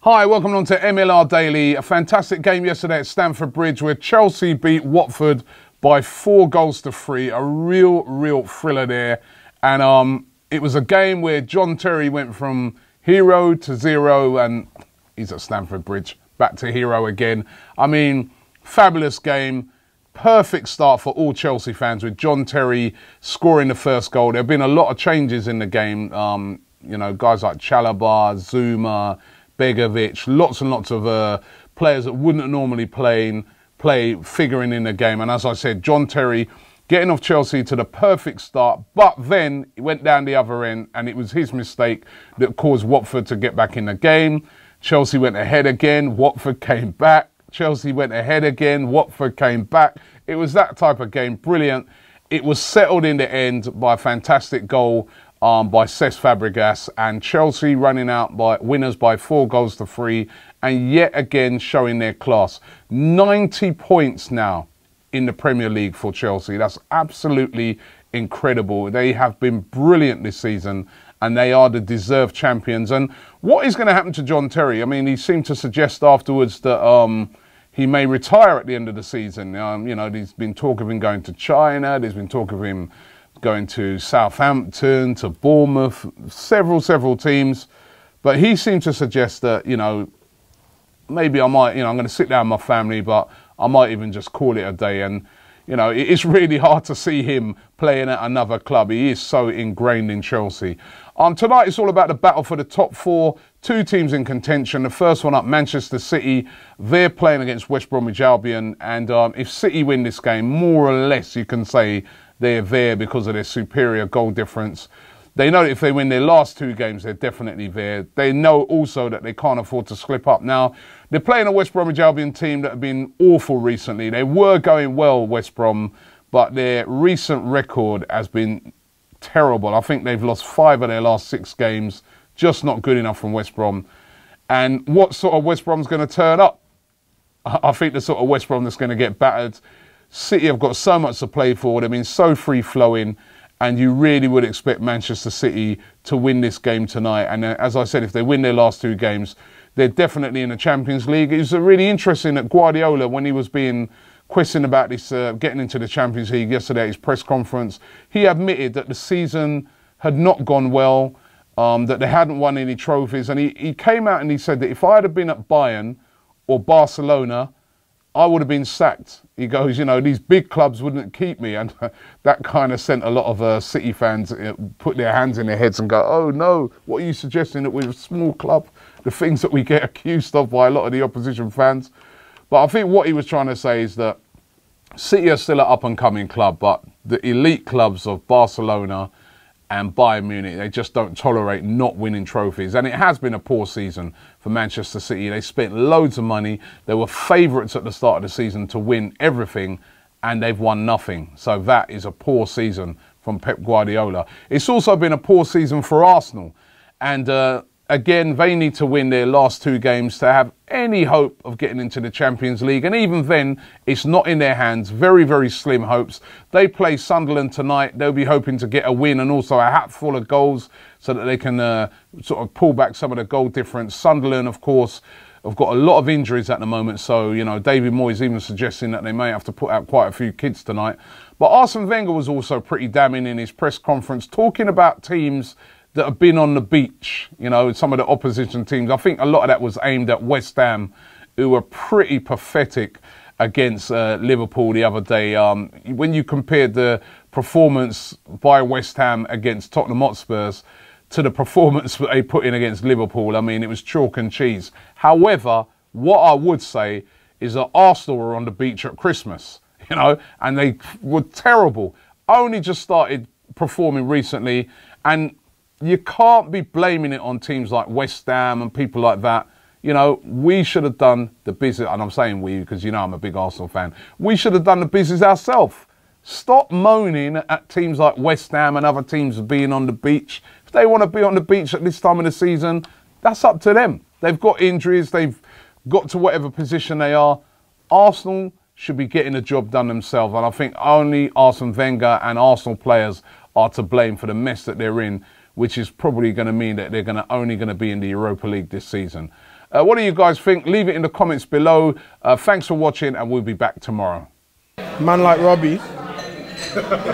Hi, welcome on to MLR Daily. A fantastic game yesterday at Stamford Bridge where Chelsea beat Watford by 4-3. A real thriller there. And it was a game where John Terry went from hero to zero, and he's at Stamford Bridge, back to hero again. I mean, fabulous game. Perfect start for all Chelsea fans with John Terry scoring the first goal. There have been a lot of changes in the game. You know, guys like Chalobah, Zuma, Begovic, lots and lots of players that wouldn't normally play figuring in the game. And as I said, John Terry getting off Chelsea to the perfect start, but then he went down the other end and it was his mistake that caused Watford to get back in the game. Chelsea went ahead again, Watford came back. Chelsea went ahead again, Watford came back. It was that type of game, brilliant. It was settled in the end by a fantastic goal by Cesc Fabregas, and Chelsea running out by winners by 4-3, and yet again showing their class. 90 points now in the Premier League for Chelsea. That's absolutely incredible. They have been brilliant this season, and they are the deserved champions. And what is going to happen to John Terry? I mean, he seemed to suggest afterwards that he may retire at the end of the season. You know, there's been talk of him going to China. There's been talk of him going to Southampton, to Bournemouth, several teams. But he seemed to suggest that, you know, maybe I might, you know, I'm going to sit down with my family, but I might even just call it a day. And, you know, it's really hard to see him playing at another club. He is so ingrained in Chelsea. Tonight it's all about the battle for the top four. Two teams in contention. The first one up, Manchester City. They're playing against West Bromwich Albion. And if City win this game, more or less you can say they're there because of their superior goal difference. They know that if they win their last two games, they're definitely there. They know also that they can't afford to slip up. Now, they're playing a West Bromwich Albion team that have been awful recently. They were going well, West Brom, but their recent record has been terrible. I think they've lost 5 of their last 6 games. Just not good enough from West Brom. And what sort of West Brom's going to turn up? I think the sort of West Brom that's going to get battered. City have got so much to play for. They've been so free-flowing. And you really would expect Manchester City to win this game tonight. And as I said, if they win their last 2 games, they're definitely in the Champions League. It was really interesting that Guardiola, when he was being questioned about this getting into the Champions League yesterday at his press conference, he admitted that the season had not gone well, that they hadn't won any trophies. And he came out and he said that if I had been at Bayern or Barcelona, I would have been sacked. He goes, you know, these big clubs wouldn't keep me. And that kind of sent a lot of City fans put their hands in their heads and go, oh no, what are you suggesting, that we're a small club? The things that we get accused of by a lot of the opposition fans. But I think what he was trying to say is that City are still an up-and-coming club, but the elite clubs of Barcelona and Bayern Munich, they just don't tolerate not winning trophies. And it has been a poor season for Manchester City. They spent loads of money. They were favourites at the start of the season to win everything, and they've won nothing. So that is a poor season from Pep Guardiola. It's also been a poor season for Arsenal. And again, they need to win their last 2 games to have any hope of getting into the Champions League. And even then, it's not in their hands. Very slim hopes. They play Sunderland tonight. They'll be hoping to get a win and also a hat full of goals so that they can sort of pull back some of the goal difference. Sunderland, of course, have got a lot of injuries at the moment. So, you know, David Moyes even suggesting that they may have to put out quite a few kids tonight. But Arsene Wenger was also pretty damning in his press conference, talking about teams that have been on the beach, you know, some of the opposition teams. I think a lot of that was aimed at West Ham, who were pretty pathetic against Liverpool the other day. When you compared the performance by West Ham against Tottenham Hotspurs to the performance that they put in against Liverpool, I mean, it was chalk and cheese. However, what I would say is that Arsenal were on the beach at Christmas, you know, and they were terrible. Only just started performing recently, and you can't be blaming it on teams like West Ham and people like that. You know, we should have done the business, and I'm saying we because, you know, I'm a big Arsenal fan. We should have done the business ourselves. Stop moaning at teams like West Ham and other teams being on the beach. If they want to be on the beach at this time of the season, that's up to them. They've got injuries. They've got to whatever position they are. Arsenal should be getting the job done themselves. And I think only Arsene Wenger and Arsenal players are to blame for the mess that they're in, which is probably going to mean that they're only going to be in the Europa League this season. What do you guys think? Leave it in the comments below. Thanks for watching, and we'll be back tomorrow. Man like Robbie.